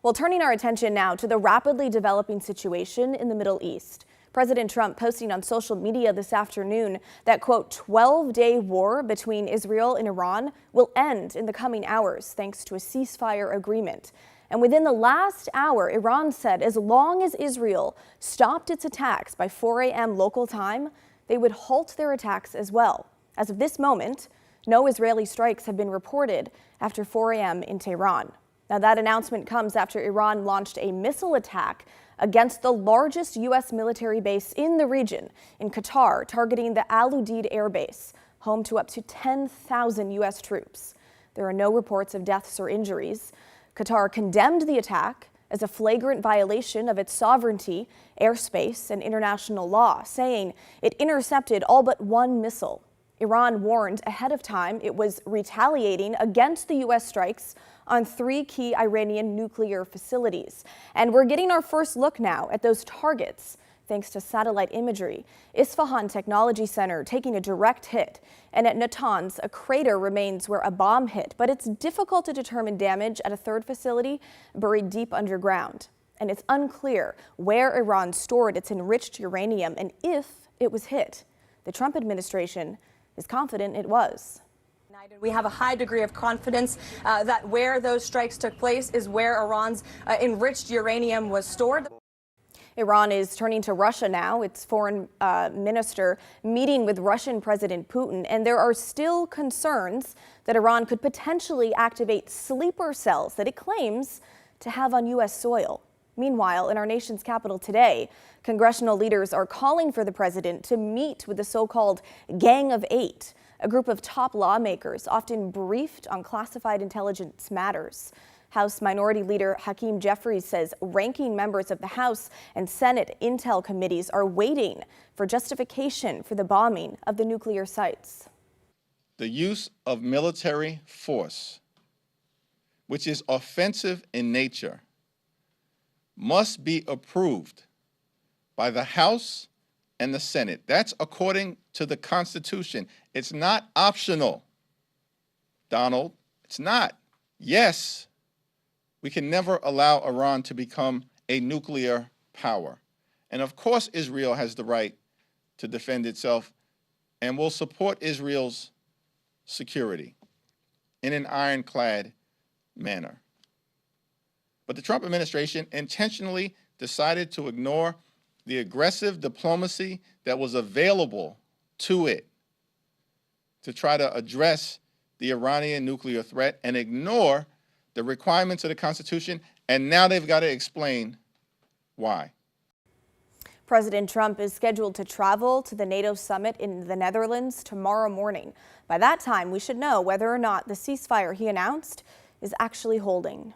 Well, turning our attention now to the rapidly developing situation in the Middle East. President Trump posting on social media this afternoon that, quote, 12-day war between Israel and Iran will end in the coming hours thanks to a ceasefire agreement. And within the last hour, Iran said as long as Israel stopped its attacks by 4 a.m. local time, they would halt their attacks as well. As of this moment, no Israeli strikes have been reported after 4 a.m. in Tehran. Now, that announcement comes after Iran launched a missile attack against the largest U.S. military base in the region, in Qatar, targeting the Al Udeid Air Base, home to up to 10,000 U.S. troops. There are no reports of deaths or injuries. Qatar condemned the attack as a flagrant violation of its sovereignty, airspace, and international law, saying it intercepted all but one missile. Iran warned ahead of time it was retaliating against the U.S. strikes on 3 key Iranian nuclear facilities. And we're getting our first look now at those targets, thanks to satellite imagery. Isfahan Technology Center taking a direct hit, and at Natanz, a crater remains where a bomb hit, but it's difficult to determine damage at a third facility buried deep underground. And it's unclear where Iran stored its enriched uranium and if it was hit. The Trump administration is confident it was. We have a high degree of confidence that where those strikes took place is where Iran's enriched uranium was stored. Iran is turning to Russia now, its foreign minister meeting with Russian President Putin, and there are still concerns that Iran could potentially activate sleeper cells that it claims to have on U.S. soil. Meanwhile, in our nation's capital today, congressional leaders are calling for the president to meet with the so-called Gang of Eight, a group of top lawmakers often briefed on classified intelligence matters. House Minority Leader Hakeem Jeffries says ranking members of the House and Senate Intel committees are waiting for justification for the bombing of the nuclear sites. The use of military force, which is offensive in nature, must be approved by the House and the Senate. That's according to the Constitution. It's not optional, Donald. It's not. Yes, we can never allow Iran to become a nuclear power. And of course, Israel has the right to defend itself, and will support Israel's security in an ironclad manner. But the Trump administration intentionally decided to ignore the aggressive diplomacy that was available to it to try to address the Iranian nuclear threat and ignore the requirements of the Constitution, and now they've got to explain why. President Trump is scheduled to travel to the NATO summit in the Netherlands tomorrow morning. By that time, we should know whether or not the ceasefire he announced is actually holding.